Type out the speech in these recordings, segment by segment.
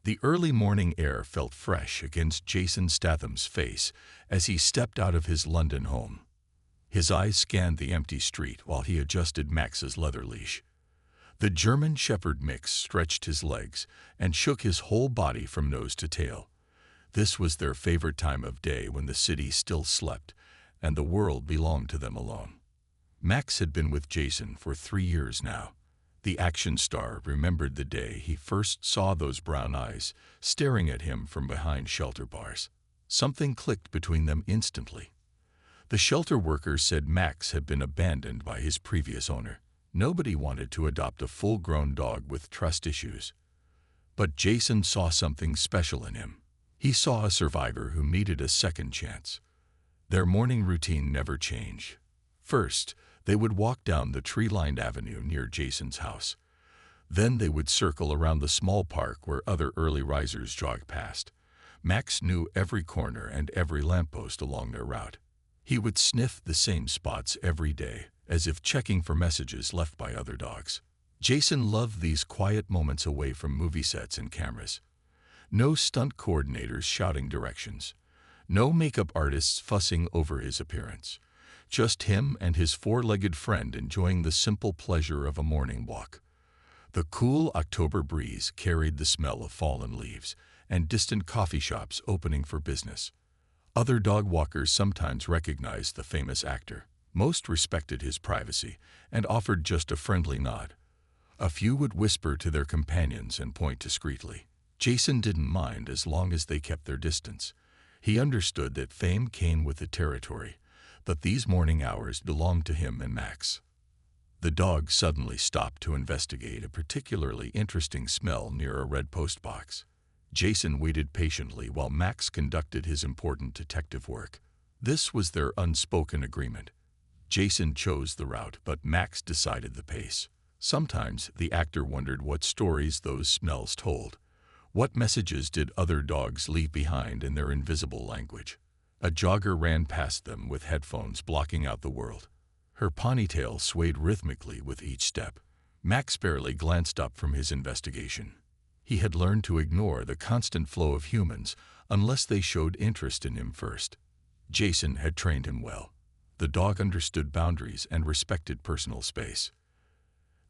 The early morning air felt fresh against Jason Statham's face as he stepped out of his London home. His eyes scanned the empty street while he adjusted Max's leather leash. The German Shepherd mix stretched his legs and shook his whole body from nose to tail. This was their favorite time of day, when the city still slept and the world belonged to them alone. Max had been with Jason for 3 years now. The action star remembered the day he first saw those brown eyes staring at him from behind shelter bars. Something clicked between them instantly. The shelter workers said Max had been abandoned by his previous owner. Nobody wanted to adopt a full-grown dog with trust issues. But Jason saw something special in him. He saw a survivor who needed a second chance. Their morning routine never changed. First, they would walk down the tree-lined avenue near Jason's house. Then they would circle around the small park where other early risers jogged past. Max knew every corner and every lamppost along their route. He would sniff the same spots every day, as if checking for messages left by other dogs. Jason loved these quiet moments away from movie sets and cameras. No stunt coordinators shouting directions. No makeup artists fussing over his appearance. Just him and his four-legged friend enjoying the simple pleasure of a morning walk. The cool October breeze carried the smell of fallen leaves and distant coffee shops opening for business. Other dog walkers sometimes recognized the famous actor. Most respected his privacy and offered just a friendly nod. A few would whisper to their companions and point discreetly. Jason didn't mind as long as they kept their distance. He understood that fame came with the territory, but these morning hours belonged to him and Max. The dog suddenly stopped to investigate a particularly interesting smell near a red postbox. Jason waited patiently while Max conducted his important detective work. This was their unspoken agreement. Jason chose the route, but Max decided the pace. Sometimes the actor wondered what stories those smells told. What messages did other dogs leave behind in their invisible language? A jogger ran past them with headphones blocking out the world. Her ponytail swayed rhythmically with each step. Max barely glanced up from his investigation. He had learned to ignore the constant flow of humans unless they showed interest in him first. Jason had trained him well. The dog understood boundaries and respected personal space.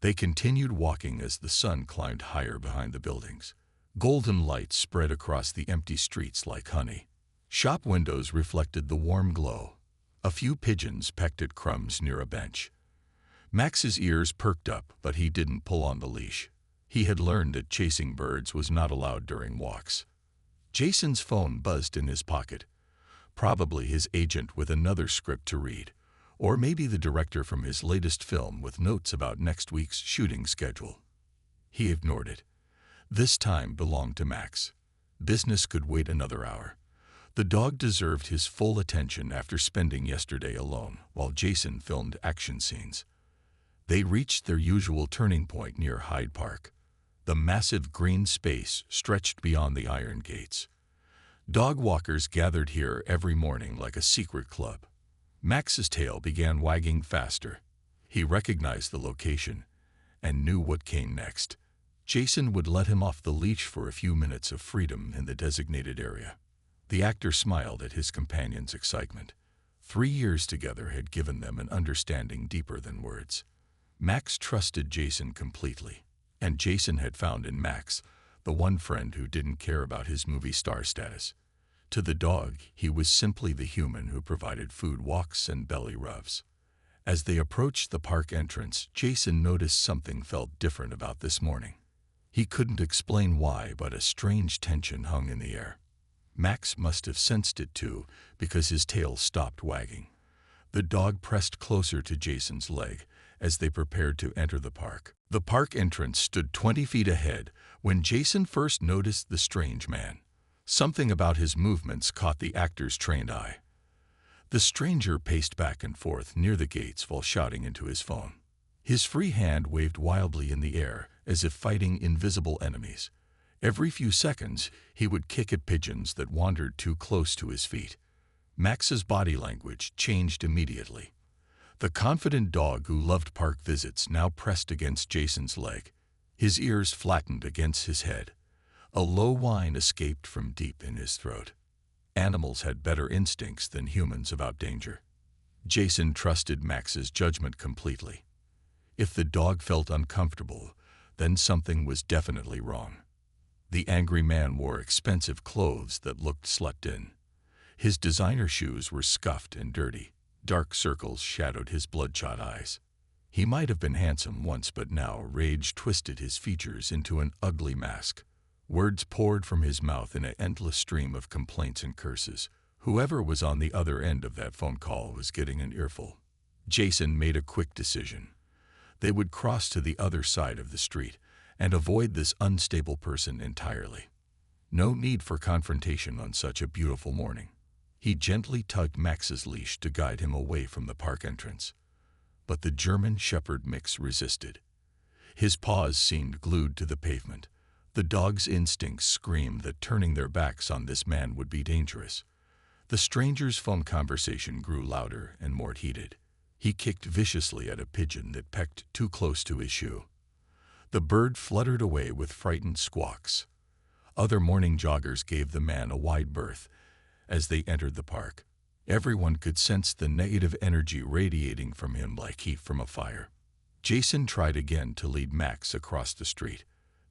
They continued walking as the sun climbed higher behind the buildings. Golden light spread across the empty streets like honey. Shop windows reflected the warm glow. A few pigeons pecked at crumbs near a bench. Max's ears perked up, but he didn't pull on the leash. He had learned that chasing birds was not allowed during walks. Jason's phone buzzed in his pocket. Probably his agent with another script to read, or maybe the director from his latest film with notes about next week's shooting schedule. He ignored it. This time belonged to Max. Business could wait another hour. The dog deserved his full attention after spending yesterday alone while Jason filmed action scenes. They reached their usual turning point near Hyde Park. The massive green space stretched beyond the iron gates. Dog walkers gathered here every morning like a secret club. Max's tail began wagging faster. He recognized the location and knew what came next. Jason would let him off the leash for a few minutes of freedom in the designated area. The actor smiled at his companion's excitement. 3 years together had given them an understanding deeper than words. Max trusted Jason completely, and Jason had found in Max the one friend who didn't care about his movie star status. To the dog, he was simply the human who provided food, walks, and belly rubs. As they approached the park entrance, Jason noticed something felt different about this morning. He couldn't explain why, but a strange tension hung in the air. Max must have sensed it too, because his tail stopped wagging. The dog pressed closer to Jason's leg as they prepared to enter the park. The park entrance stood 20 feet ahead when Jason first noticed the strange man. Something about his movements caught the actor's trained eye. The stranger paced back and forth near the gates while shouting into his phone. His free hand waved wildly in the air as if fighting invisible enemies. Every few seconds, he would kick at pigeons that wandered too close to his feet. Max's body language changed immediately. The confident dog who loved park visits now pressed against Jason's leg. His ears flattened against his head. A low whine escaped from deep in his throat. Animals had better instincts than humans about danger. Jason trusted Max's judgment completely. If the dog felt uncomfortable, then something was definitely wrong. The angry man wore expensive clothes that looked slept-in. His designer shoes were scuffed and dirty. Dark circles shadowed his bloodshot eyes. He might have been handsome once, but now rage twisted his features into an ugly mask. Words poured from his mouth in an endless stream of complaints and curses. Whoever was on the other end of that phone call was getting an earful. Jason made a quick decision. They would cross to the other side of the street and avoid this unstable person entirely. No need for confrontation on such a beautiful morning. He gently tugged Max's leash to guide him away from the park entrance. But the German Shepherd mix resisted. His paws seemed glued to the pavement. The dog's instincts screamed that turning their backs on this man would be dangerous. The stranger's phone conversation grew louder and more heated. He kicked viciously at a pigeon that pecked too close to his shoe. The bird fluttered away with frightened squawks. Other morning joggers gave the man a wide berth as they entered the park. Everyone could sense the negative energy radiating from him like heat from a fire. Jason tried again to lead Max across the street.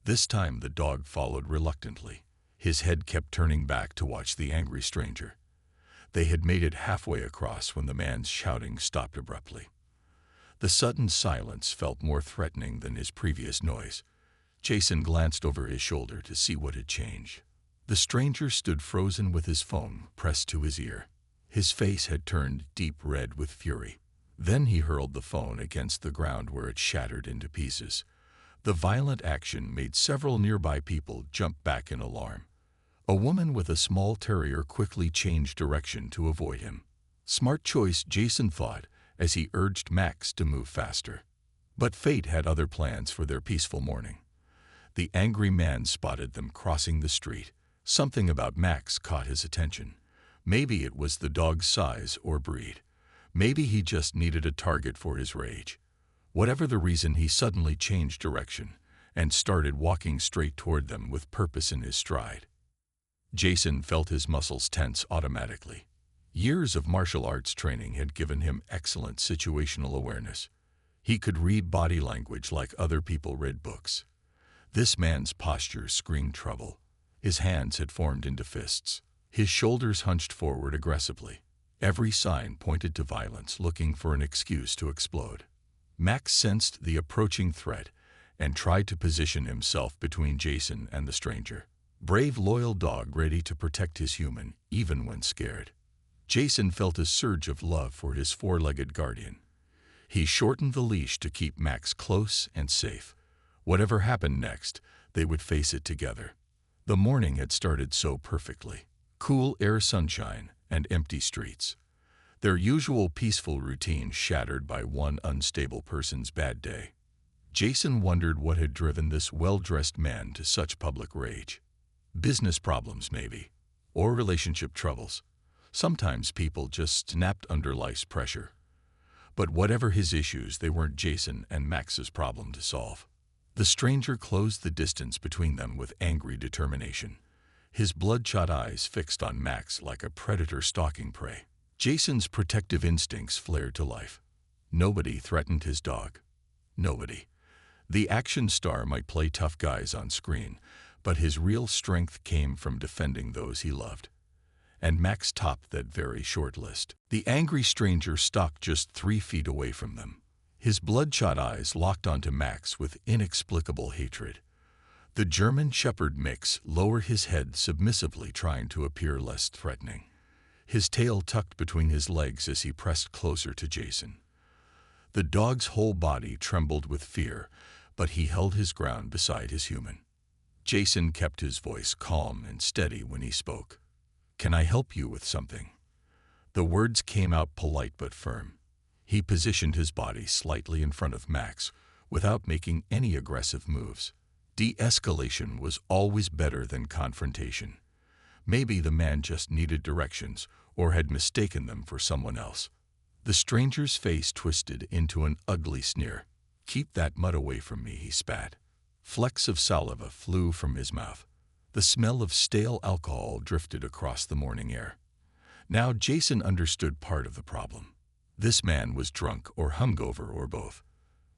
This time the dog followed reluctantly. His head kept turning back to watch the angry stranger. They had made it halfway across when the man's shouting stopped abruptly. The sudden silence felt more threatening than his previous noise. Jason glanced over his shoulder to see what had changed. The stranger stood frozen with his phone pressed to his ear. His face had turned deep red with fury. Then he hurled the phone against the ground where it shattered into pieces. The violent action made several nearby people jump back in alarm. A woman with a small terrier quickly changed direction to avoid him. Smart choice, Jason thought, as he urged Max to move faster. But fate had other plans for their peaceful morning. The angry man spotted them crossing the street. Something about Max caught his attention. Maybe it was the dog's size or breed. Maybe he just needed a target for his rage. Whatever the reason, he suddenly changed direction and started walking straight toward them with purpose in his stride. Jason felt his muscles tense automatically. Years of martial arts training had given him excellent situational awareness. He could read body language like other people read books. This man's posture screamed trouble. His hands had formed into fists. His shoulders hunched forward aggressively. Every sign pointed to violence, looking for an excuse to explode. Max sensed the approaching threat and tried to position himself between Jason and the stranger. Brave, loyal dog ready to protect his human, even when scared. Jason felt a surge of love for his four-legged guardian. He shortened the leash to keep Max close and safe. Whatever happened next, they would face it together. The morning had started so perfectly. Cool air, sunshine, and empty streets. Their usual peaceful routine shattered by one unstable person's bad day. Jason wondered what had driven this well-dressed man to such public rage. Business problems, maybe, or relationship troubles. Sometimes people just snapped under life's pressure. But whatever his issues, they weren't Jason and Max's problem to solve. The stranger closed the distance between them with angry determination, his bloodshot eyes fixed on Max like a predator stalking prey. Jason's protective instincts flared to life. Nobody threatened his dog. Nobody. The action star might play tough guys on screen, but his real strength came from defending those he loved. And Max topped that very short list. The angry stranger stalked just 3 feet away from them. His bloodshot eyes locked onto Max with inexplicable hatred. The German Shepherd mix lowered his head submissively, trying to appear less threatening. His tail tucked between his legs as he pressed closer to Jason. The dog's whole body trembled with fear, but he held his ground beside his human. Jason kept his voice calm and steady when he spoke. "Can I help you with something?" The words came out polite but firm. He positioned his body slightly in front of Max without making any aggressive moves. De-escalation was always better than confrontation. Maybe the man just needed directions or had mistaken them for someone else. The stranger's face twisted into an ugly sneer. "Keep that mud away from me," he spat. Flecks of saliva flew from his mouth. The smell of stale alcohol drifted across the morning air. Now Jason understood part of the problem. This man was drunk or hungover or both.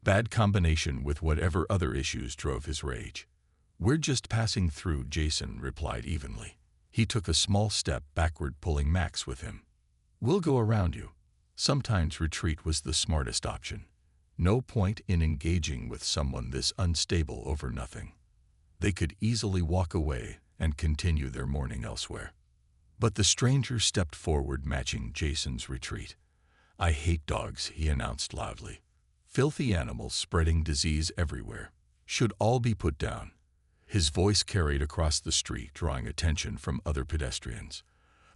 Bad combination with whatever other issues drove his rage. "We're just passing through," Jason replied evenly. He took a small step backward, pulling Max with him. "We'll go around you." Sometimes retreat was the smartest option. No point in engaging with someone this unstable over nothing. They could easily walk away and continue their morning elsewhere. But the stranger stepped forward, matching Jason's retreat. "I hate dogs," he announced loudly. "Filthy animals spreading disease everywhere. Should all be put down." His voice carried across the street, drawing attention from other pedestrians.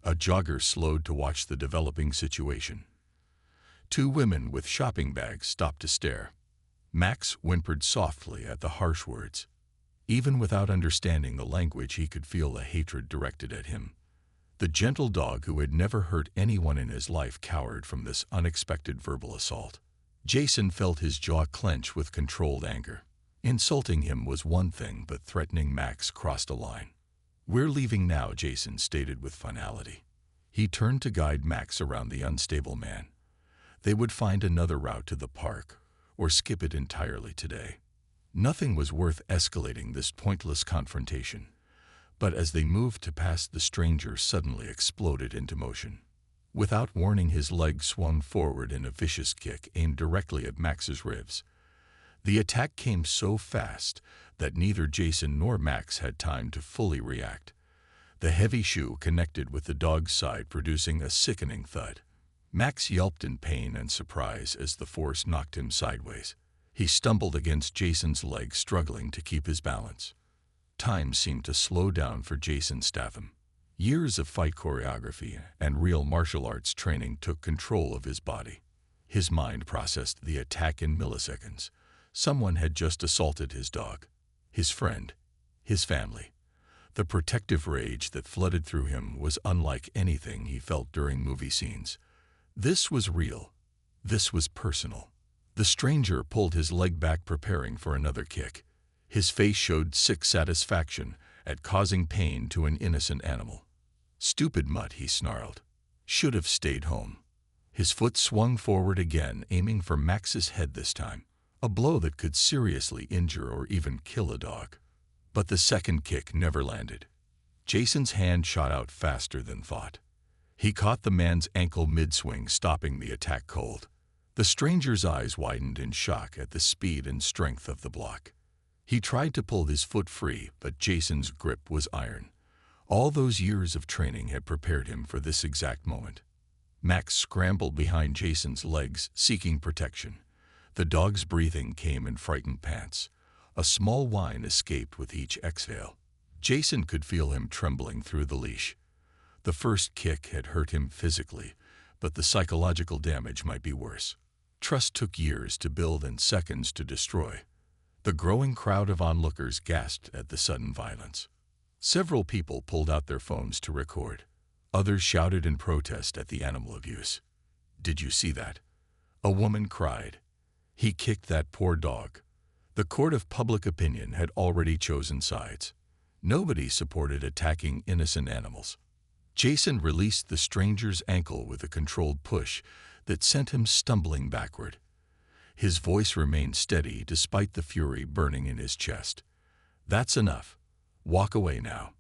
A jogger slowed to watch the developing situation. Two women with shopping bags stopped to stare. Max whimpered softly at the harsh words. Even without understanding the language, he could feel the hatred directed at him. The gentle dog who had never hurt anyone in his life cowered from this unexpected verbal assault. Jason felt his jaw clench with controlled anger. Insulting him was one thing, but threatening Max crossed a line. "We're leaving now," Jason stated with finality. He turned to guide Max around the unstable man. They would find another route to the park, or skip it entirely today. Nothing was worth escalating this pointless confrontation. But as they moved to pass, the stranger suddenly exploded into motion. Without warning, his leg swung forward in a vicious kick aimed directly at Max's ribs. The attack came so fast that neither Jason nor Max had time to fully react. The heavy shoe connected with the dog's side, producing a sickening thud. Max yelped in pain and surprise as the force knocked him sideways. He stumbled against Jason's leg, struggling to keep his balance. Time seemed to slow down for Jason Statham. Years of fight choreography and real martial arts training took control of his body. His mind processed the attack in milliseconds. Someone had just assaulted his dog, his friend, his family. The protective rage that flooded through him was unlike anything he felt during movie scenes. This was real. This was personal. The stranger pulled his leg back, preparing for another kick. His face showed sick satisfaction at causing pain to an innocent animal. "Stupid mutt," he snarled. "Should have stayed home." His foot swung forward again, aiming for Max's head this time. A blow that could seriously injure or even kill a dog. But the second kick never landed. Jason's hand shot out faster than thought. He caught the man's ankle mid-swing, stopping the attack cold. The stranger's eyes widened in shock at the speed and strength of the block. He tried to pull his foot free, but Jason's grip was iron. All those years of training had prepared him for this exact moment. Max scrambled behind Jason's legs, seeking protection. The dog's breathing came in frightened pants. A small whine escaped with each exhale. Jason could feel him trembling through the leash. The first kick had hurt him physically, but the psychological damage might be worse. Trust took years to build and seconds to destroy. The growing crowd of onlookers gasped at the sudden violence. Several people pulled out their phones to record. Others shouted in protest at the animal abuse. "Did you see that?" a woman cried. "He kicked that poor dog." The court of public opinion had already chosen sides. Nobody supported attacking innocent animals. Jason released the stranger's ankle with a controlled push that sent him stumbling backward. His voice remained steady despite the fury burning in his chest. "That's enough. Walk away now."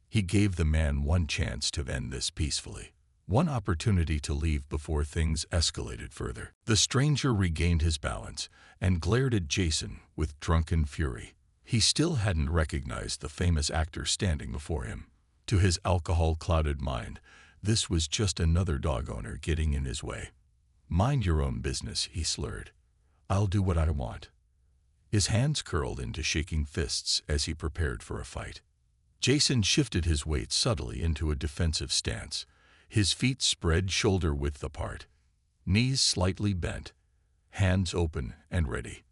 He gave the man one chance to end this peacefully. One opportunity to leave before things escalated further. The stranger regained his balance and glared at Jason with drunken fury. He still hadn't recognized the famous actor standing before him. To his alcohol-clouded mind, this was just another dog owner getting in his way. "Mind your own business," he slurred. "I'll do what I want." His hands curled into shaking fists as he prepared for a fight. Jason shifted his weight subtly into a defensive stance, his feet spread shoulder-width apart, knees slightly bent, hands open and ready.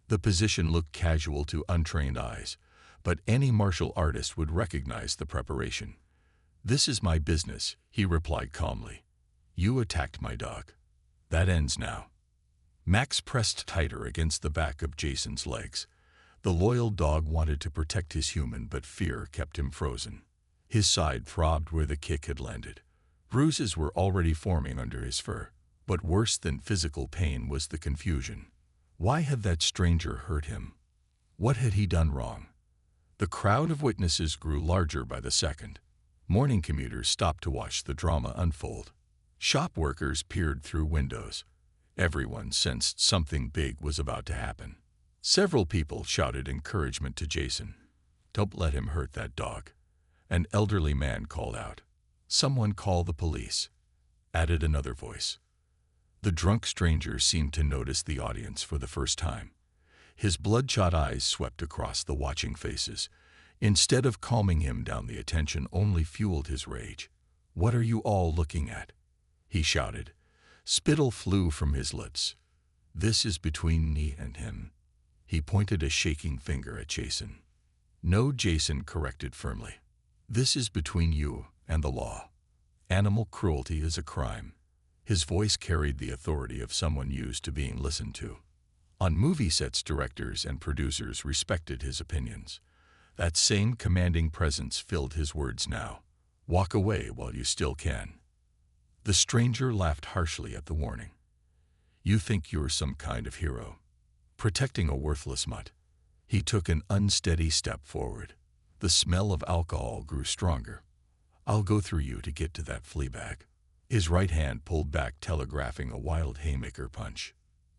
The position looked casual to untrained eyes, but any martial artist would recognize the preparation. "This is my business," he replied calmly. "You attacked my dog. That ends now." Max pressed tighter against the back of Jason's legs. The loyal dog wanted to protect his human, but fear kept him frozen. His side throbbed where the kick had landed. Bruises were already forming under his fur, but worse than physical pain was the confusion. Why had that stranger hurt him? What had he done wrong? The crowd of witnesses grew larger by the second. Morning commuters stopped to watch the drama unfold. Shop workers peered through windows. Everyone sensed something big was about to happen. Several people shouted encouragement to Jason. "Don't let him hurt that dog." An elderly man called out. "Someone call the police," added another voice. The drunk stranger seemed to notice the audience for the first time. His bloodshot eyes swept across the watching faces. Instead of calming him down, the attention only fueled his rage. "What are you all looking at?" he shouted. Spittle flew from his lips. "This is between me and him." He pointed a shaking finger at Jason. "No," Jason corrected firmly. "This is between you and the law. Animal cruelty is a crime." His voice carried the authority of someone used to being listened to. On movie sets, directors and producers respected his opinions. That same commanding presence filled his words now. "Walk away while you still can." The stranger laughed harshly at the warning. "You think you're some kind of hero, protecting a worthless mutt." He took an unsteady step forward. The smell of alcohol grew stronger. "I'll go through you to get to that flea bag." His right hand pulled back, telegraphing a wild haymaker punch.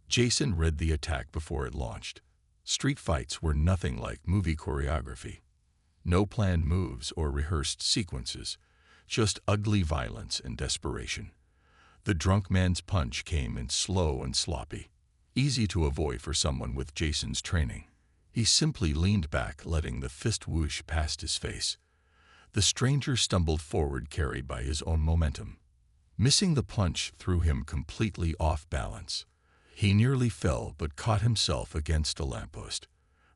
Jason read the attack before it launched. Street fights were nothing like movie choreography. No planned moves or rehearsed sequences, just ugly violence and desperation. The drunk man's punch came in slow and sloppy, easy to avoid for someone with Jason's training. He simply leaned back, letting the fist whoosh past his face. The stranger stumbled forward, carried by his own momentum. Missing the punch threw him completely off balance. He nearly fell, but caught himself against a lamppost.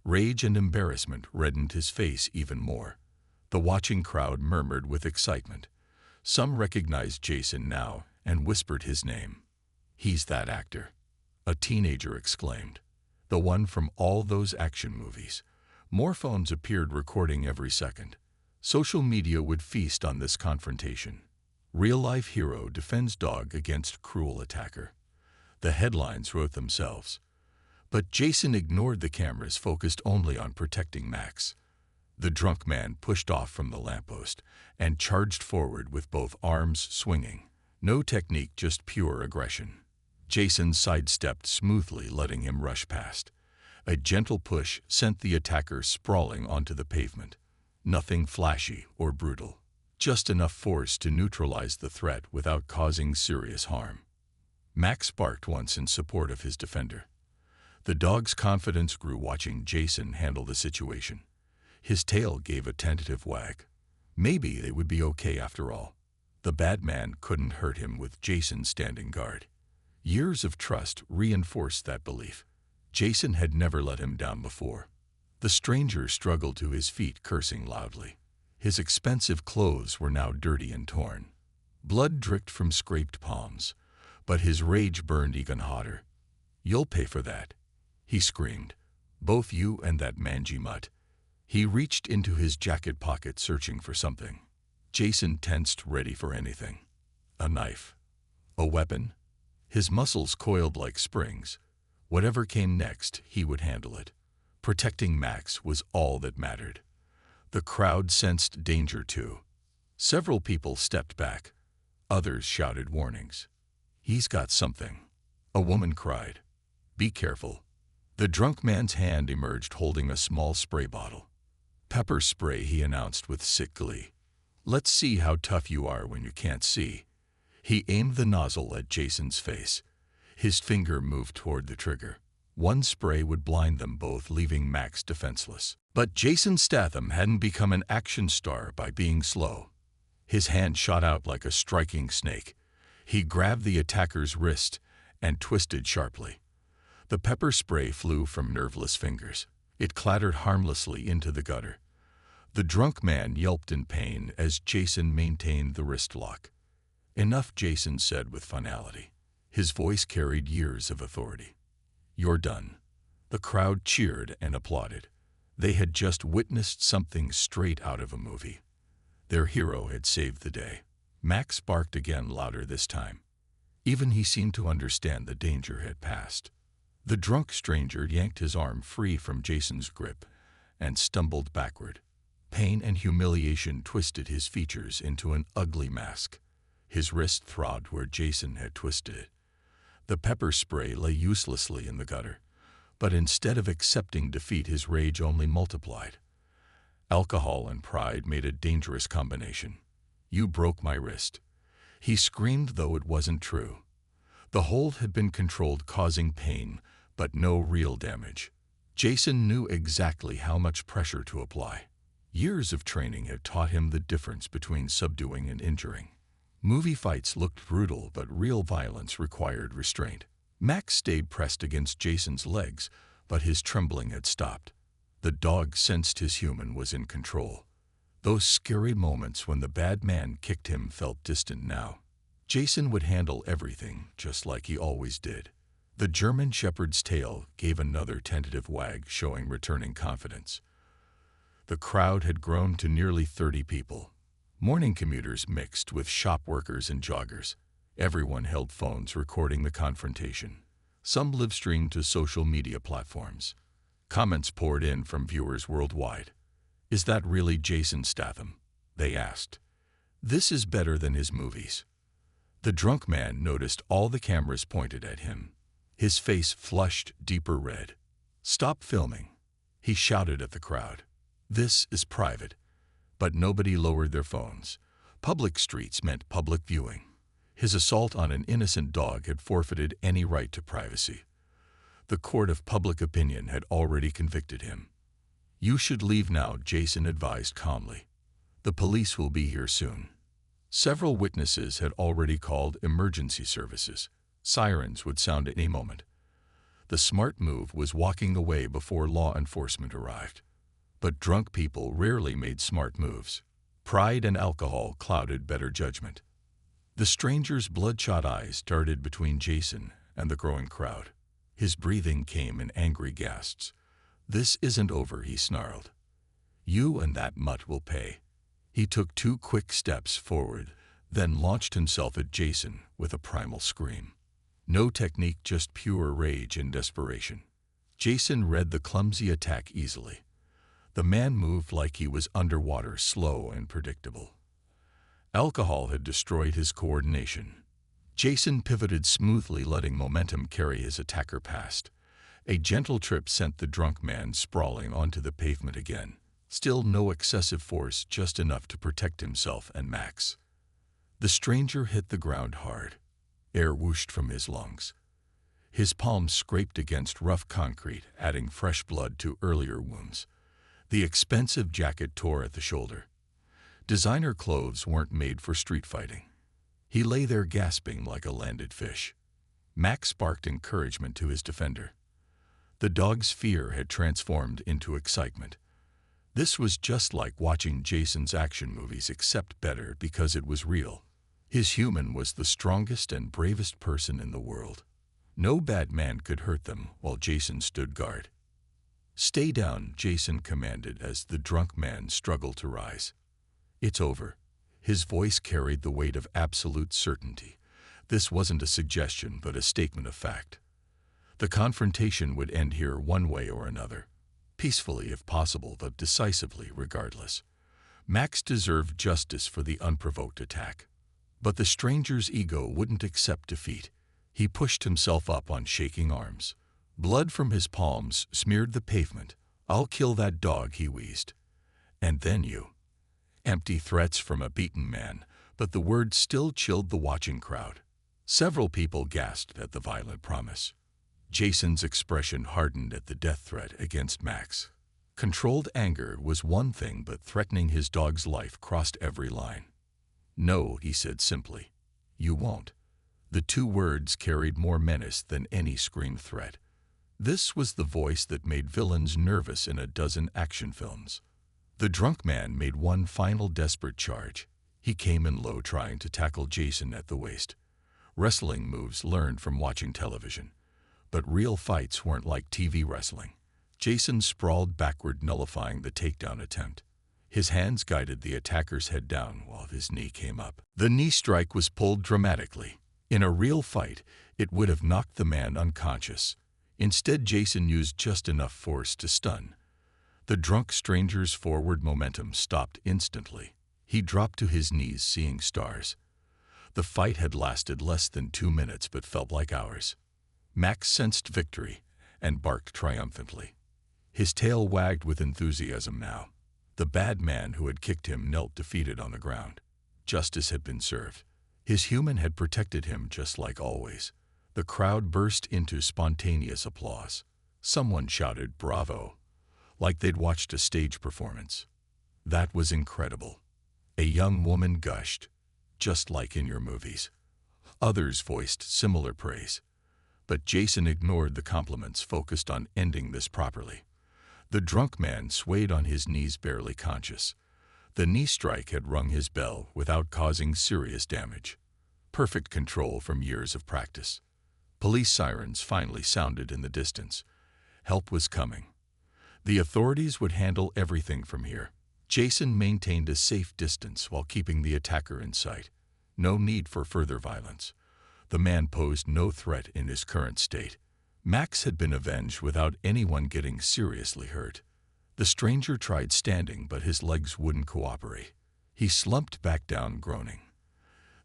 Rage and embarrassment reddened his face even more. The watching crowd murmured with excitement. Some recognized Jason now and whispered his name. "He's that actor," a teenager exclaimed. "The one from all those action movies." More phones appeared, recording every second. Social media would feast on this confrontation. "Real-life hero defends dog against cruel attacker." The headlines wrote themselves. But Jason ignored the cameras, focused only on protecting Max. The drunk man pushed off from the lamppost and charged forward with both arms swinging. No technique, just pure aggression. Jason sidestepped smoothly, letting him rush past. A gentle push sent the attacker sprawling onto the pavement. Nothing flashy or brutal, just enough force to neutralize the threat without causing serious harm. Max barked once in support of his defender. The dog's confidence grew watching Jason handle the situation. His tail gave a tentative wag. Maybe they would be okay after all. The bad man couldn't hurt him with Jason standing guard. Years of trust reinforced that belief. Jason had never let him down before. The stranger struggled to his feet, cursing loudly. His expensive clothes were now dirty and torn. Blood dripped from scraped palms, but his rage burned even hotter. "You'll pay for that," he screamed. "Both you and that mangy mutt." He reached into his jacket pocket, searching for something. Jason tensed, ready for anything. A knife? A weapon? His muscles coiled like springs. Whatever came next, he would handle it. Protecting Max was all that mattered. The crowd sensed danger too. Several people stepped back. Others shouted warnings. "He's got something," a woman cried. "Be careful." The drunk man's hand emerged, holding a small spray bottle. "Pepper spray," he announced with sick glee. "Let's see how tough you are when you can't see." He aimed the nozzle at Jason's face. His finger moved toward the trigger. One spray would blind them both, leaving Max defenseless. But Jason Statham hadn't become an action star by being slow. His hand shot out like a striking snake. He grabbed the attacker's wrist and twisted sharply. The pepper spray flew from nerveless fingers. It clattered harmlessly into the gutter. The drunk man yelped in pain as Jason maintained the wrist lock. "Enough," Jason said with finality. His voice carried years of authority. "You're done." The crowd cheered and applauded. They had just witnessed something straight out of a movie. Their hero had saved the day. Max barked again, louder this time. Even he seemed to understand the danger had passed. The drunk stranger yanked his arm free from Jason's grip and stumbled backward. Pain and humiliation twisted his features into an ugly mask. His wrist throbbed where Jason had twisted it. The pepper spray lay uselessly in the gutter, but instead of accepting defeat, his rage only multiplied. Alcohol and pride made a dangerous combination. "You broke my wrist," he screamed, though it wasn't true. The hold had been controlled, causing pain, but no real damage. Jason knew exactly how much pressure to apply. Years of training had taught him the difference between subduing and injuring. Movie fights looked brutal, but real violence required restraint. Max stayed pressed against Jason's legs, but his trembling had stopped. The dog sensed his human was in control. Those scary moments when the bad man kicked him felt distant now. Jason would handle everything just like he always did. The German shepherd's tail gave another tentative wag, showing returning confidence. The crowd had grown to nearly 30 people. Morning commuters mixed with shop workers and joggers. Everyone held phones recording the confrontation. Some live-streamed to social media platforms. Comments poured in from viewers worldwide. "Is that really Jason Statham?" they asked. "This is better than his movies." The drunk man noticed all the cameras pointed at him. His face flushed deeper red. "Stop filming," he shouted at the crowd. "This is private." But nobody lowered their phones. Public streets meant public viewing. His assault on an innocent dog had forfeited any right to privacy. The court of public opinion had already convicted him. "You should leave now," Jason advised calmly. "The police will be here soon." Several witnesses had already called emergency services. Sirens would sound at any moment. The smart move was walking away before law enforcement arrived. But drunk people rarely made smart moves. Pride and alcohol clouded better judgment. The stranger's bloodshot eyes darted between Jason and the growing crowd. His breathing came in angry gasps. "This isn't over," he snarled. "You and that mutt will pay." He took 2 quick steps forward, then launched himself at Jason with a primal scream. No technique, just pure rage and desperation. Jason read the clumsy attack easily. The man moved like he was underwater, slow and predictable. Alcohol had destroyed his coordination. Jason pivoted smoothly, letting momentum carry his attacker past. A gentle trip sent the drunk man sprawling onto the pavement again. Still no excessive force, just enough to protect himself and Max. The stranger hit the ground hard. Air whooshed from his lungs. His palms scraped against rough concrete, adding fresh blood to earlier wounds. The expensive jacket tore at the shoulder. Designer clothes weren't made for street fighting. He lay there gasping like a landed fish. Max barked encouragement to his defender. The dog's fear had transformed into excitement. This was just like watching Jason's action movies, except better because it was real. His human was the strongest and bravest person in the world. No bad man could hurt them while Jason stood guard. "Stay down," Jason commanded as the drunk man struggled to rise. "It's over." His voice carried the weight of absolute certainty. This wasn't a suggestion, but a statement of fact. The confrontation would end here one way or another. Peacefully if possible, but decisively regardless. Max deserved justice for the unprovoked attack. But the stranger's ego wouldn't accept defeat. He pushed himself up on shaking arms. Blood from his palms smeared the pavement. "I'll kill that dog," he wheezed. "And then you." Empty threats from a beaten man, but the words still chilled the watching crowd. Several people gasped at the violent promise. Jason's expression hardened at the death threat against Max. Controlled anger was one thing, but threatening his dog's life crossed every line. "No," he said simply. "You won't." The 2 words carried more menace than any screamed threat. This was the voice that made villains nervous in a dozen action films. The drunk man made one final desperate charge. He came in low, trying to tackle Jason at the waist. Wrestling moves learned from watching television. But real fights weren't like TV wrestling. Jason sprawled backward, nullifying the takedown attempt. His hands guided the attacker's head down while his knee came up. The knee strike was pulled dramatically. In a real fight, it would have knocked the man unconscious. Instead, Jason used just enough force to stun. The drunk stranger's forward momentum stopped instantly. He dropped to his knees, seeing stars. The fight had lasted less than 2 minutes but felt like hours. Max sensed victory and barked triumphantly. His tail wagged with enthusiasm now. The bad man who had kicked him knelt defeated on the ground. Justice had been served. His human had protected him just like always. The crowd burst into spontaneous applause. Someone shouted, "Bravo," like they'd watched a stage performance. That was incredible. A young woman gushed, "Just like in your movies." Others voiced similar praise. But Jason ignored the compliments, focused on ending this properly. The drunk man swayed on his knees, barely conscious. The knee strike had rung his bell without causing serious damage. Perfect control from years of practice. Police sirens finally sounded in the distance. Help was coming. The authorities would handle everything from here. Jason maintained a safe distance while keeping the attacker in sight. No need for further violence. The man posed no threat in his current state. Max had been avenged without anyone getting seriously hurt. The stranger tried standing, but his legs wouldn't cooperate. He slumped back down, groaning.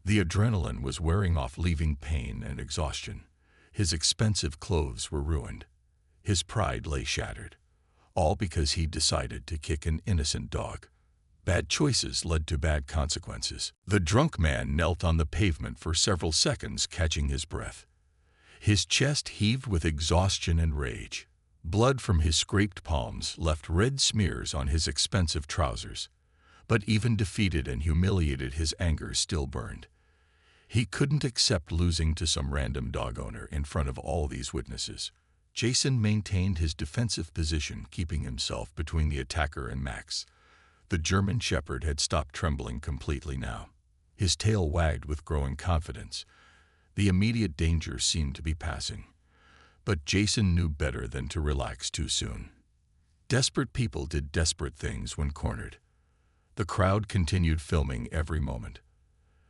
The adrenaline was wearing off, leaving pain and exhaustion. His expensive clothes were ruined. His pride lay shattered. All because he decided to kick an innocent dog. Bad choices led to bad consequences. The drunk man knelt on the pavement for several seconds, catching his breath. His chest heaved with exhaustion and rage. Blood from his scraped palms left red smears on his expensive trousers. But even defeated and humiliated, his anger still burned. He couldn't accept losing to some random dog owner in front of all these witnesses. Jason maintained his defensive position, keeping himself between the attacker and Max. The German Shepherd had stopped trembling completely now. His tail wagged with growing confidence. The immediate danger seemed to be passing. But Jason knew better than to relax too soon. Desperate people did desperate things when cornered. The crowd continued filming every moment.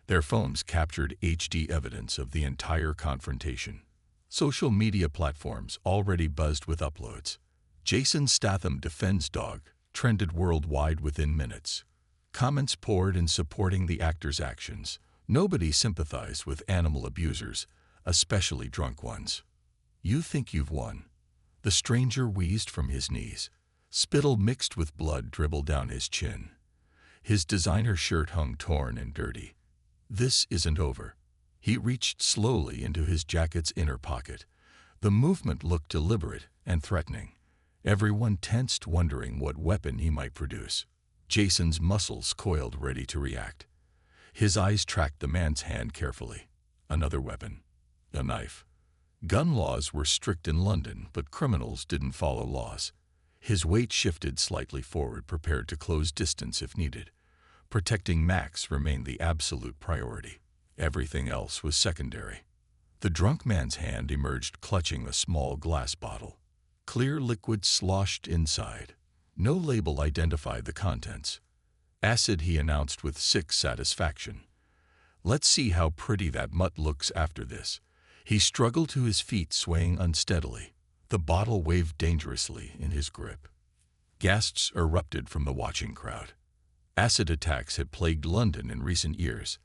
Their phones captured HD evidence of the entire confrontation. Social media platforms already buzzed with uploads. Jason Statham defends dog trended worldwide within minutes. Comments poured in supporting the actor's actions. Nobody sympathized with animal abusers, especially drunk ones. "You think you've won." The stranger wheezed from his knees. Spittle mixed with blood dribbled down his chin. His designer shirt hung torn and dirty. "This isn't over." He reached slowly into his jacket's inner pocket. The movement looked deliberate and threatening. Everyone tensed, wondering what weapon he might produce. Jason's muscles coiled, ready to react. His eyes tracked the man's hand carefully. Another weapon. A knife. Gun laws were strict in London, but criminals didn't follow laws. His weight shifted slightly forward, prepared to close distance if needed. Protecting Max remained the absolute priority. Everything else was secondary. The drunk man's hand emerged, clutching a small glass bottle. Clear liquid sloshed inside. No label identified the contents. "Acid," he announced with sick satisfaction. "Let's see how pretty that mutt looks after this." He struggled to his feet, swaying unsteadily. The bottle waved dangerously in his grip. Gasps erupted from the watching crowd. Acid attacks had plagued London in recent years.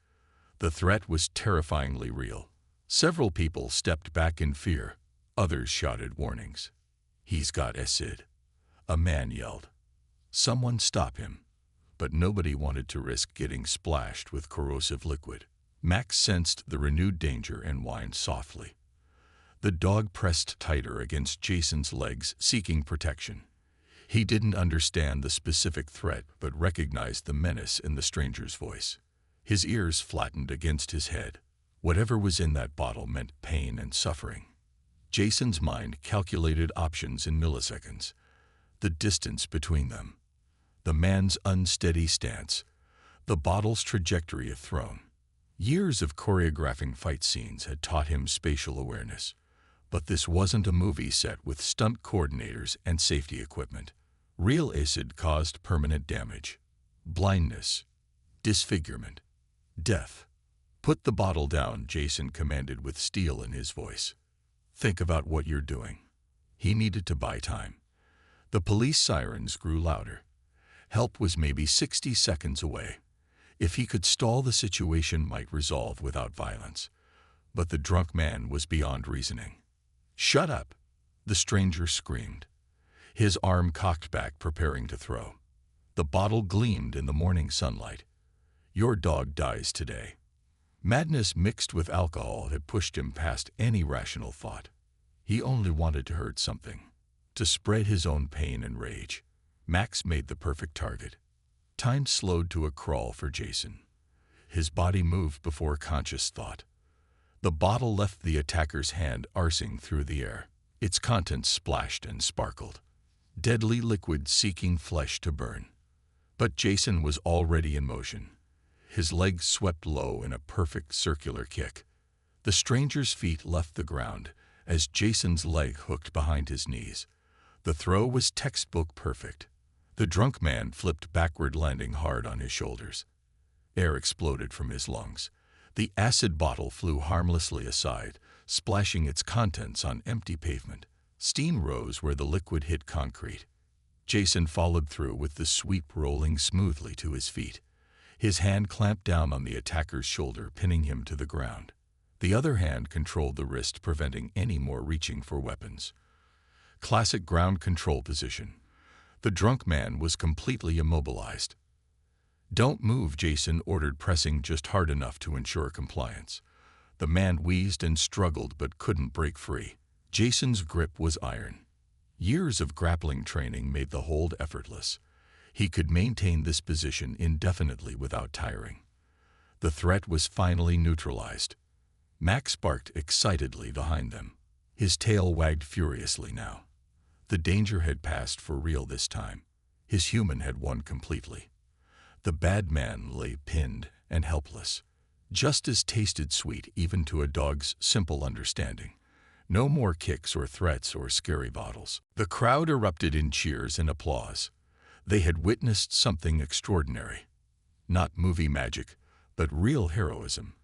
The threat was terrifyingly real. Several people stepped back in fear. Others shouted warnings. "He's got acid," a man yelled. Someone stop him. But nobody wanted to risk getting splashed with corrosive liquid. Max sensed the renewed danger and whined softly. The dog pressed tighter against Jason's legs, seeking protection. He didn't understand the specific threat, but recognized the menace in the stranger's voice. His ears flattened against his head. Whatever was in that bottle meant pain and suffering. Jason's mind calculated options in milliseconds. The distance between them. The man's unsteady stance. The bottle's trajectory thrown. Years of choreographing fight scenes had taught him spatial awareness. But this wasn't a movie set with stunt coordinators and safety equipment. Real acid caused permanent damage, blindness, disfigurement, death. "Put the bottle down," Jason commanded with steel in his voice. "Think about what you're doing." He needed to buy time. The police sirens grew louder. Help was maybe 60 seconds away. If he could stall, the situation might resolve without violence. But the drunk man was beyond reasoning. "Shut up!" the stranger screamed, his arm cocked back, preparing to throw. The bottle gleamed in the morning sunlight. "Your dog dies today." Madness mixed with alcohol had pushed him past any rational thought. He only wanted to hurt something, to spread his own pain and rage. Max made the perfect target. Time slowed to a crawl for Jason. His body moved before conscious thought. The bottle left the attacker's hand, arcing through the air. Its contents splashed and sparkled, deadly liquid seeking flesh to burn. But Jason was already in motion. His legs swept low in a perfect circular kick. The stranger's feet left the ground as Jason's leg hooked behind his knees. The throw was textbook perfect. The drunk man flipped backward, landing hard on his shoulders. Air exploded from his lungs. The acid bottle flew harmlessly aside, splashing its contents on empty pavement. Steam rose where the liquid hit concrete. Jason followed through with the sweep rolling smoothly to his feet. His hand clamped down on the attacker's shoulder, pinning him to the ground. The other hand controlled the wrist, preventing any more reaching for weapons. Classic ground control position. The drunk man was completely immobilized. "Don't move," Jason ordered, pressing just hard enough to ensure compliance. The man wheezed and struggled but couldn't break free. Jason's grip was iron. Years of grappling training made the hold effortless. He could maintain this position indefinitely without tiring. The threat was finally neutralized. Max barked excitedly behind them. His tail wagged furiously now. The danger had passed for real this time. His human had won completely. The bad man lay pinned and helpless. Justice tasted sweet even to a dog's simple understanding. No more kicks or threats or scary bottles. The crowd erupted in cheers and applause. They had witnessed something extraordinary. Not movie magic, but real heroism.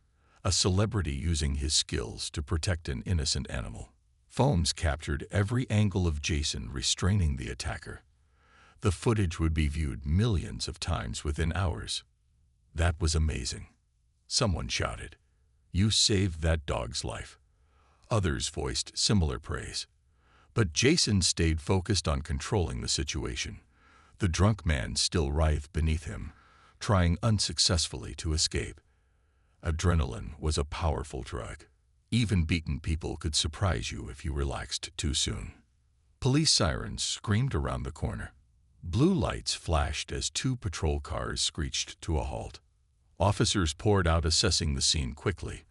A celebrity using his skills to protect an innocent animal. Phones captured every angle of Jason restraining the attacker. The footage would be viewed millions of times within hours. "That was amazing," someone shouted. "You saved that dog's life." Others voiced similar praise. But Jason stayed focused on controlling the situation. The drunk man still writhed beneath him, trying unsuccessfully to escape. Adrenaline was a powerful drug. Even beaten people could surprise you if you relaxed too soon. Police sirens screamed around the corner. Blue lights flashed as 2 patrol cars screeched to a halt. Officers poured out, assessing the scene quickly.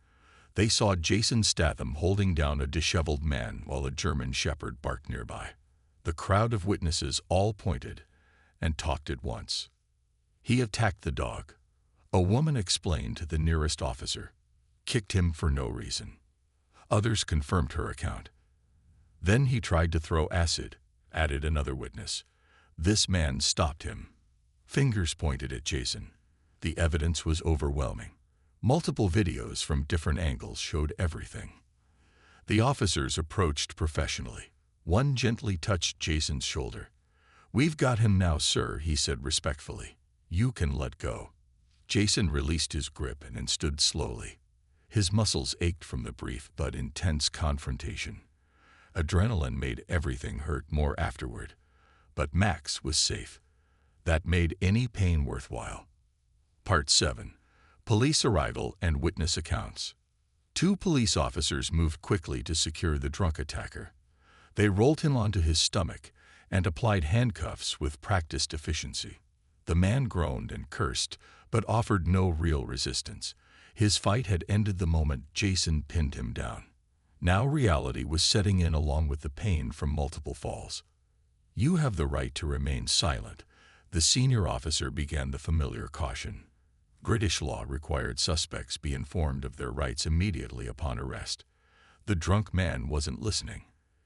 They saw Jason Statham holding down a disheveled man while a German shepherd barked nearby. The crowd of witnesses all pointed and talked at once. "He attacked the dog," a woman explained to the nearest officer. "Kicked him for no reason." Others confirmed her account. "Then he tried to throw acid," added another witness. "This man stopped him." Fingers pointed at Jason. The evidence was overwhelming. Multiple videos from different angles showed everything. The officers approached professionally. One gently touched Jason's shoulder. "We've got him now, sir," he said respectfully. "You can let go." Jason released his grip and stood slowly. His muscles ached from the brief but intense confrontation. Adrenaline made everything hurt more afterward. But Max was safe. That made any pain worthwhile. Part 7. Police arrival and witness accounts. 2 police officers moved quickly to secure the drunk attacker. They rolled him onto his stomach and applied handcuffs with practiced efficiency. The man groaned and cursed, but offered no real resistance. His fight had ended the moment Jason pinned him down. Now reality was setting in, along with the pain from multiple falls. "You have the right to remain silent," the senior officer began the familiar caution. British law required suspects be informed of their rights immediately upon arrest. The drunk man wasn't listening.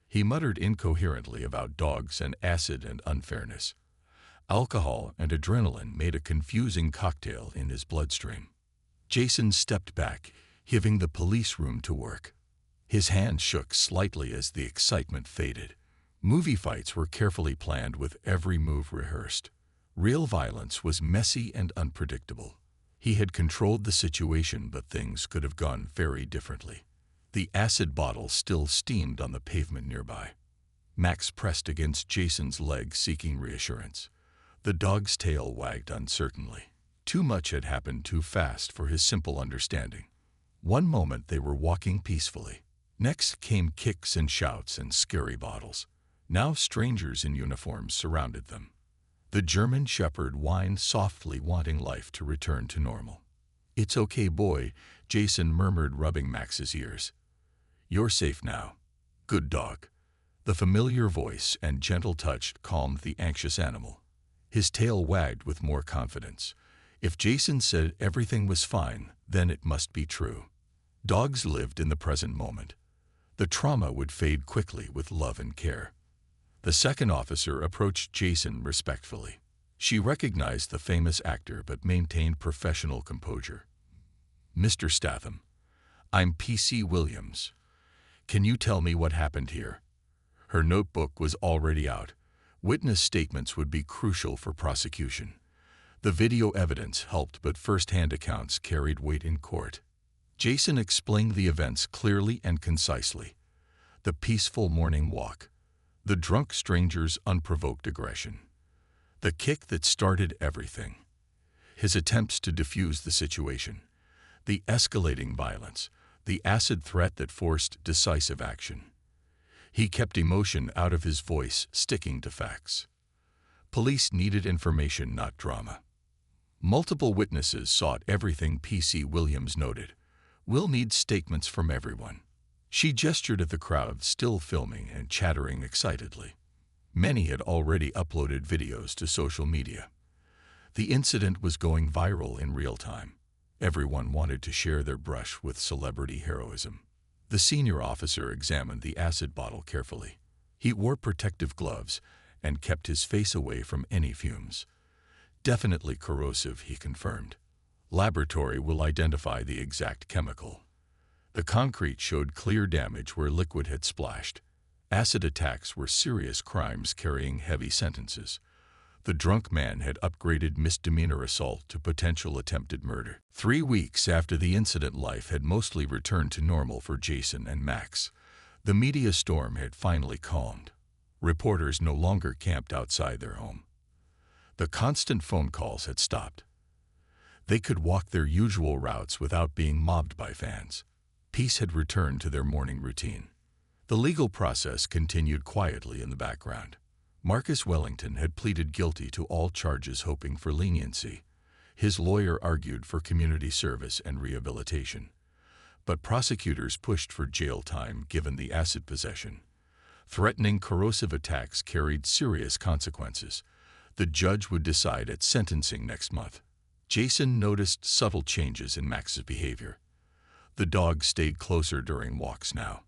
He muttered incoherently about dogs and acid and unfairness. Alcohol and adrenaline made a confusing cocktail in his bloodstream. Jason stepped back, giving the police room to work. His hand shook slightly as the excitement faded. Movie fights were carefully planned with every move rehearsed. Real violence was messy and unpredictable. He had controlled the situation, but things could have gone very differently. The acid bottle still steamed on the pavement nearby. Max pressed against Jason's leg, seeking reassurance. The dog's tail wagged uncertainly. Too much had happened too fast for his simple understanding. One moment they were walking peacefully. Next came kicks and shouts and scary bottles. Now strangers in uniforms surrounded them. The German shepherd whined softly, wanting life to return to normal. "It's okay, boy," Jason murmured, rubbing Max's ears. "You're safe now. Good dog." The familiar voice and gentle touch calmed the anxious animal. His tail wagged with more confidence. If Jason said everything was fine, then it must be true. Dogs lived in the present moment. The trauma would fade quickly with love and care. The second officer approached Jason respectfully. She recognized the famous actor but maintained professional composure. "Mr. Statham, I'm P.C. Williams. Can you tell me what happened here?" Her notebook was already out. Witness statements would be crucial for prosecution. The video evidence helped, but first-hand accounts carried weight in court. Jason explained the events clearly and concisely. The peaceful morning walk. The drunk stranger's unprovoked aggression. The kick that started everything. His attempts to defuse the situation. The escalating violence. The acid threat that forced decisive action. He kept emotion out of his voice, sticking to facts. Police needed information, not drama. Multiple witnesses sought everything. P.C. Williams noted. "We'll need statements from everyone." She gestured at the crowd, still filming and chattering excitedly. Many had already uploaded videos to social media. The incident was going viral in real time. Everyone wanted to share their brush with celebrity heroism. The senior officer examined the acid bottle carefully. He wore protective gloves and kept his face away from any fumes. "Definitely corrosive," he confirmed. "Laboratory will identify the exact chemical." The concrete showed clear damage where liquid had splashed. Acid attacks were serious crimes carrying heavy sentences. The drunk man had upgraded misdemeanor assault to potential attempted murder. 3 weeks after the incident, life had mostly returned to normal for Jason and Max. The media storm had finally calmed. Reporters no longer camped outside their home. The constant phone calls had stopped. They could walk their usual routes without being mobbed by fans. Peace had returned to their morning routine. The legal process continued quietly in the background. Marcus Wellington had pleaded guilty to all charges, hoping for leniency. His lawyer argued for community service and rehabilitation. But prosecutors pushed for jail time given the acid possession. Threatening corrosive attacks carried serious consequences. The judge would decide at sentencing next month. Jason noticed subtle changes in Max's behavior. The dog stayed closer during walks now.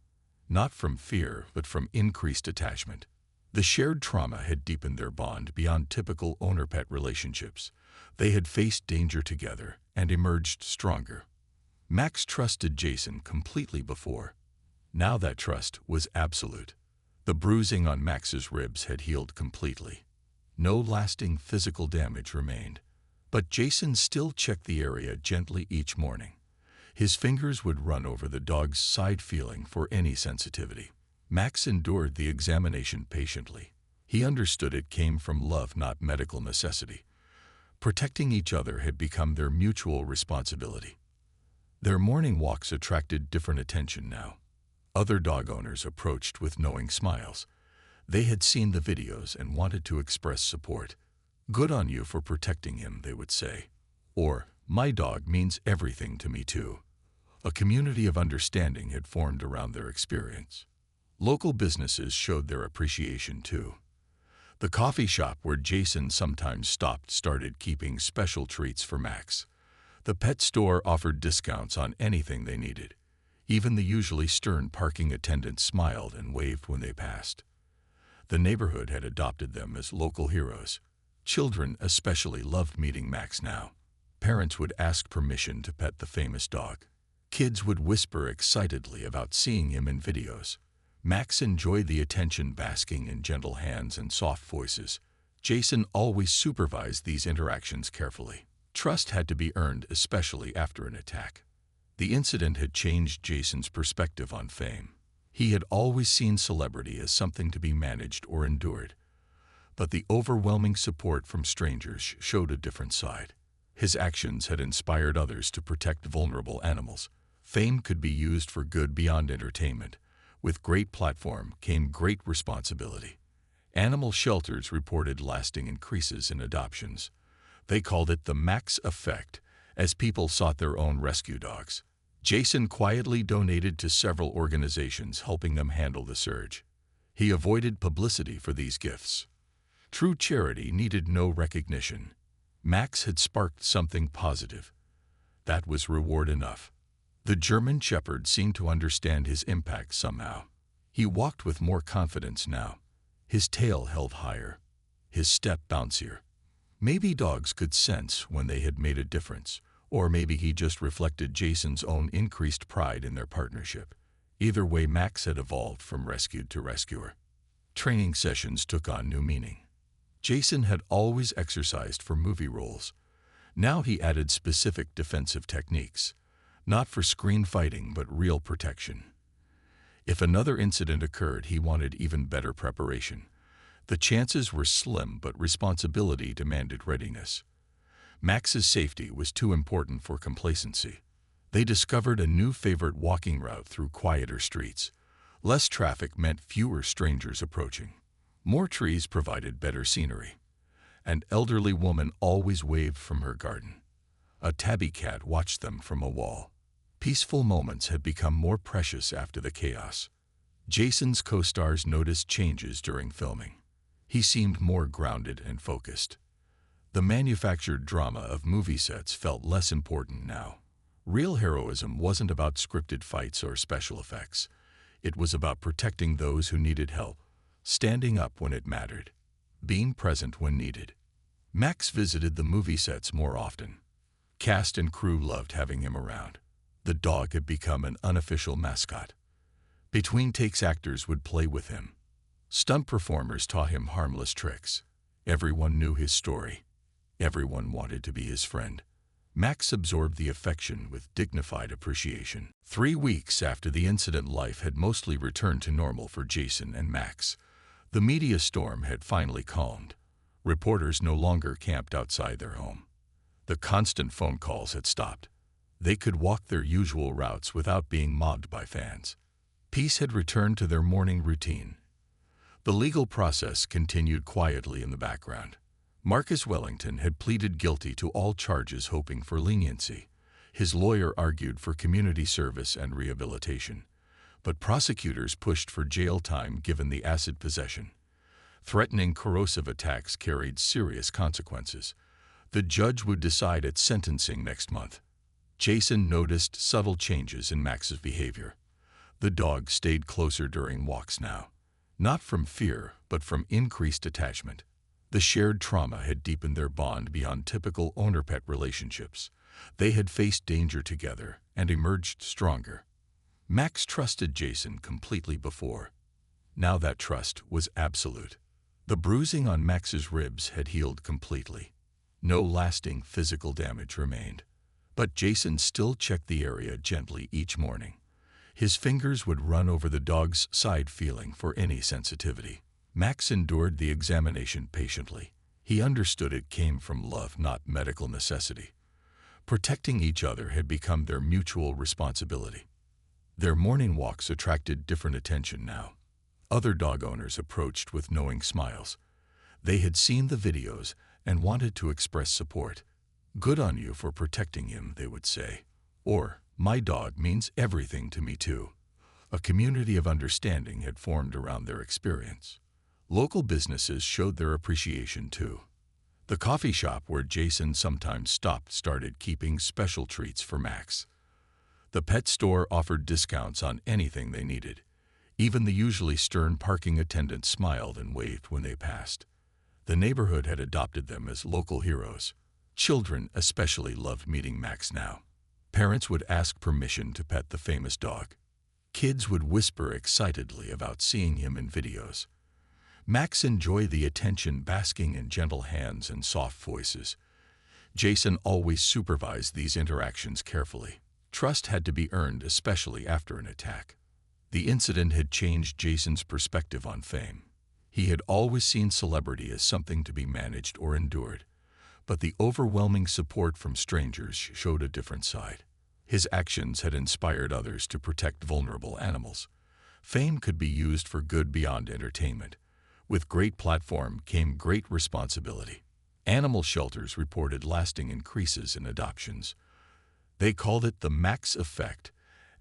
Not from fear, but from increased attachment. The shared trauma had deepened their bond beyond typical owner-pet relationships. They had faced danger together and emerged stronger. Max trusted Jason completely before. Now that trust was absolute. The bruising on Max's ribs had healed completely. No lasting physical damage remained. But Jason still checked the area gently each morning. His fingers would run over the dog's side, feeling for any sensitivity. Max endured the examination patiently. He understood it came from love, not medical necessity. Protecting each other had become their mutual responsibility. Their morning walks attracted different attention now. Other dog owners approached with knowing smiles. They had seen the videos and wanted to express support. "Good on you for protecting him," they would say. Or, "My dog means everything to me too." A community of understanding had formed around their experience. Local businesses showed their appreciation too. The coffee shop where Jason sometimes stopped started keeping special treats for Max. The pet store offered discounts on anything they needed. Even the usually stern parking attendants smiled and waved when they passed. The neighborhood had adopted them as local heroes. Children especially loved meeting Max now. Parents would ask permission to pet the famous dog. Kids would whisper excitedly about seeing him in videos. Max enjoyed the attention, basking in gentle hands and soft voices. Jason always supervised these interactions carefully. Trust had to be earned, especially after an attack. The incident had changed Jason's perspective on fame. He had always seen celebrity as something to be managed or endured. But the overwhelming support from strangers showed a different side. His actions had inspired others to protect vulnerable animals. Fame could be used for good beyond entertainment. With great platform came great responsibility. Animal shelters reported lasting increases in adoptions. They called it the Max effect, as people sought their own rescue dogs. Jason quietly donated to several organizations, helping them handle the surge. He avoided publicity for these gifts. True charity needed no recognition. Max had sparked something positive. That was reward enough. The German Shepherd seemed to understand his impact somehow. He walked with more confidence now. His tail held higher, his step bouncier. Maybe dogs could sense when they had made a difference, or maybe he just reflected Jason's own increased pride in their partnership. Either way, Max had evolved from rescued to rescuer. Training sessions took on new meaning. Jason had always exercised for movie roles. Now he added specific defensive techniques. Not for screen fighting, but real protection. If another incident occurred, he wanted even better preparation. The chances were slim, but responsibility demanded readiness. Max's safety was too important for complacency. They discovered a new favorite walking route through quieter streets. Less traffic meant fewer strangers approaching. More trees provided better scenery. An elderly woman always waved from her garden. A tabby cat watched them from a wall. Peaceful moments had become more precious after the chaos. Jason's co-stars noticed changes during filming. He seemed more grounded and focused. The manufactured drama of movie sets felt less important now. Real heroism wasn't about scripted fights or special effects. It was about protecting those who needed help, standing up when it mattered, being present when needed. Max visited the movie sets more often. Cast and crew loved having him around. The dog had become an unofficial mascot. Between takes, actors would play with him. Stunt performers taught him harmless tricks. Everyone knew his story. Everyone wanted to be his friend. Max absorbed the affection with dignified appreciation. 3 weeks after the incident, life had mostly returned to normal for Jason and Max. The media storm had finally calmed. Reporters no longer camped outside their home. The constant phone calls had stopped. They could walk their usual routes without being mobbed by fans. Peace had returned to their morning routine. The legal process continued quietly in the background. Marcus Wellington had pleaded guilty to all charges, hoping for leniency. His lawyer argued for community service and rehabilitation. But prosecutors pushed for jail time given the acid possession. Threatening corrosive attacks carried serious consequences. The judge would decide at sentencing next month. Jason noticed subtle changes in Max's behavior. The dog stayed closer during walks now. Not from fear, but from increased attachment. The shared trauma had deepened their bond beyond typical owner-pet relationships. They had faced danger together and emerged stronger. Max trusted Jason completely before. Now that trust was absolute. The bruising on Max's ribs had healed completely. No lasting physical damage remained. But Jason still checked the area gently each morning. His fingers would run over the dog's side, feeling for any sensitivity. Max endured the examination patiently. He understood it came from love, not medical necessity. Protecting each other had become their mutual responsibility. Their morning walks attracted different attention now. Other dog owners approached with knowing smiles. They had seen the videos and wanted to express support. "Good on you for protecting him," they would say. Or, "My dog means everything to me too." A community of understanding had formed around their experience. Local businesses showed their appreciation too. The coffee shop where Jason sometimes stopped started keeping special treats for Max. The pet store offered discounts on anything they needed. Even the usually stern parking attendant smiled and waved when they passed. The neighborhood had adopted them as local heroes. Children especially loved meeting Max now. Parents would ask permission to pet the famous dog. Kids would whisper excitedly about seeing him in videos. Max enjoyed the attention, basking in gentle hands and soft voices. Jason always supervised these interactions carefully. Trust had to be earned, especially after an attack. The incident had changed Jason's perspective on fame. He had always seen celebrity as something to be managed or endured, but the overwhelming support from strangers showed a different side. His actions had inspired others to protect vulnerable animals. Fame could be used for good beyond entertainment. With great platform came great responsibility. Animal shelters reported lasting increases in adoptions. They called it the Max effect,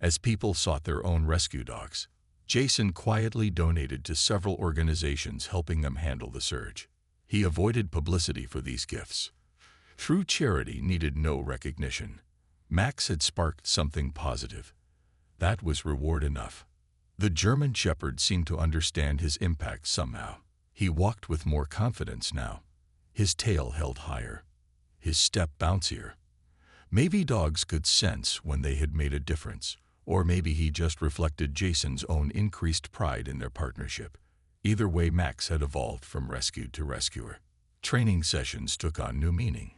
as people sought their own rescue dogs. Jason quietly donated to several organizations, helping them handle the surge. He avoided publicity for these gifts. True charity needed no recognition. Max had sparked something positive. That was reward enough. The German Shepherd seemed to understand his impact somehow. He walked with more confidence now. His tail held higher, his step bouncier. Maybe dogs could sense when they had made a difference, or maybe he just reflected Jason's own increased pride in their partnership. Either way, Max had evolved from rescued to rescuer. Training sessions took on new meaning.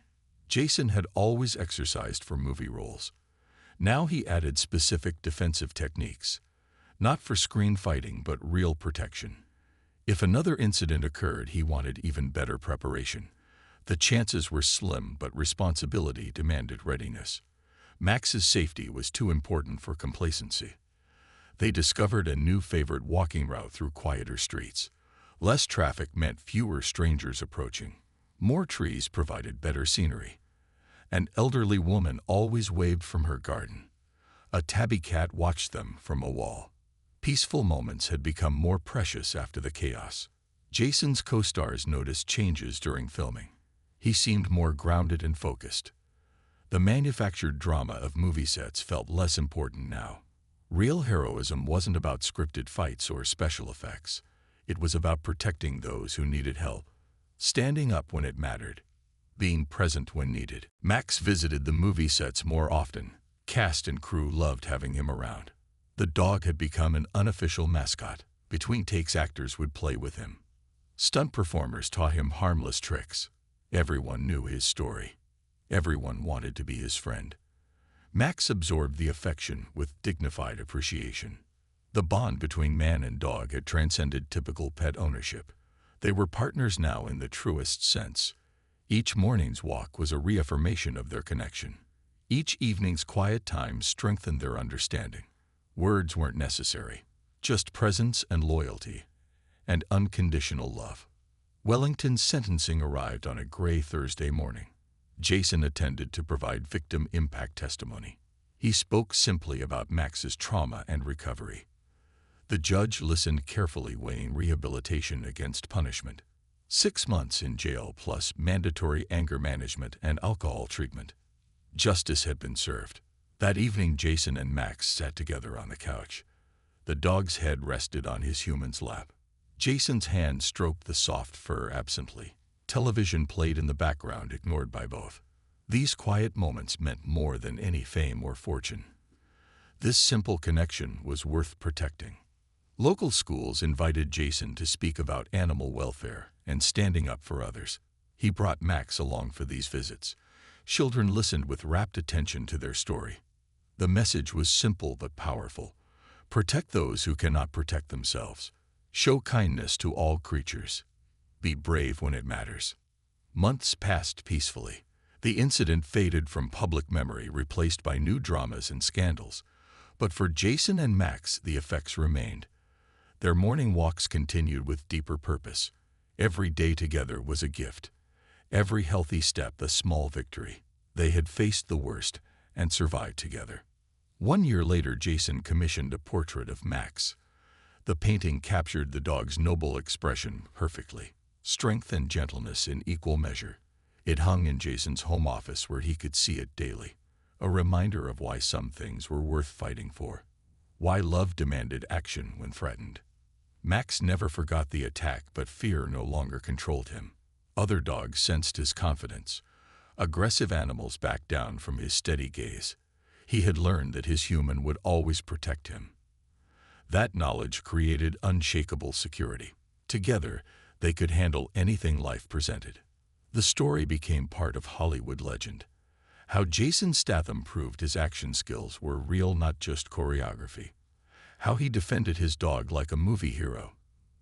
Jason had always exercised for movie roles. Now he added specific defensive techniques, not for screen fighting but real protection. If another incident occurred, he wanted even better preparation. The chances were slim, but responsibility demanded readiness. Max's safety was too important for complacency. They discovered a new favorite walking route through quieter streets. Less traffic meant fewer strangers approaching. More trees provided better scenery. An elderly woman always waved from her garden. A tabby cat watched them from a wall. Peaceful moments had become more precious after the chaos. Jason's co-stars noticed changes during filming. He seemed more grounded and focused. The manufactured drama of movie sets felt less important now. Real heroism wasn't about scripted fights or special effects. It was about protecting those who needed help, standing up when it mattered, being present when needed. Max visited the movie sets more often. Cast and crew loved having him around. The dog had become an unofficial mascot. Between takes, actors would play with him. Stunt performers taught him harmless tricks. Everyone knew his story. Everyone wanted to be his friend. Max absorbed the affection with dignified appreciation. The bond between man and dog had transcended typical pet ownership. They were partners now in the truest sense. Each morning's walk was a reaffirmation of their connection. Each evening's quiet time strengthened their understanding. Words weren't necessary, just presence and loyalty, and unconditional love. Wellington's sentencing arrived on a gray Thursday morning. Jason attended to provide victim impact testimony. He spoke simply about Max's trauma and recovery. The judge listened carefully, weighing rehabilitation against punishment. 6 months in jail plus mandatory anger management and alcohol treatment. Justice had been served. That evening, Jason and Max sat together on the couch. The dog's head rested on his human's lap. Jason's hand stroked the soft fur absently. Television played in the background, ignored by both. These quiet moments meant more than any fame or fortune. This simple connection was worth protecting. Local schools invited Jason to speak about animal welfare and standing up for others. He brought Max along for these visits. Children listened with rapt attention to their story. The message was simple but powerful. Protect those who cannot protect themselves. Show kindness to all creatures. Be brave when it matters. Months passed peacefully. The incident faded from public memory, replaced by new dramas and scandals. But for Jason and Max, the effects remained. Their morning walks continued with deeper purpose. Every day together was a gift. Every healthy step a small victory. They had faced the worst and survived together. 1 year later, Jason commissioned a portrait of Max. The painting captured the dog's noble expression perfectly. Strength and gentleness in equal measure. It hung in Jason's home office where he could see it daily. a reminder of why some things were worth fighting for, why love demanded action when threatened. Max never forgot the attack, but fear no longer controlled him. Other dogs sensed his confidence. Aggressive animals backed down from his steady gaze. He had learned that his human would always protect him. That knowledge created unshakable security. Together, they could handle anything life presented. The story became part of Hollywood legend. How Jason Statham proved his action skills were real, not just choreography. How he defended his dog like a movie hero.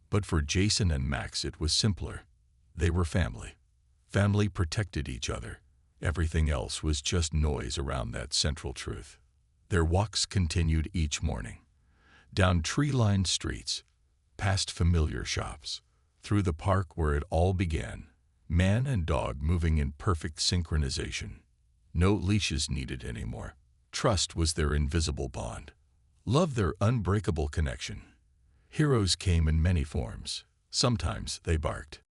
But for Jason and Max, it was simpler. They were family. Family protected each other. Everything else was just noise around that central truth. Their walks continued each morning. Down tree-lined streets, past familiar shops, through the park where it all began, man and dog moving in perfect synchronization. No leashes needed anymore. Trust was their invisible bond. Love their unbreakable connection. Heroes came in many forms. Sometimes they barked.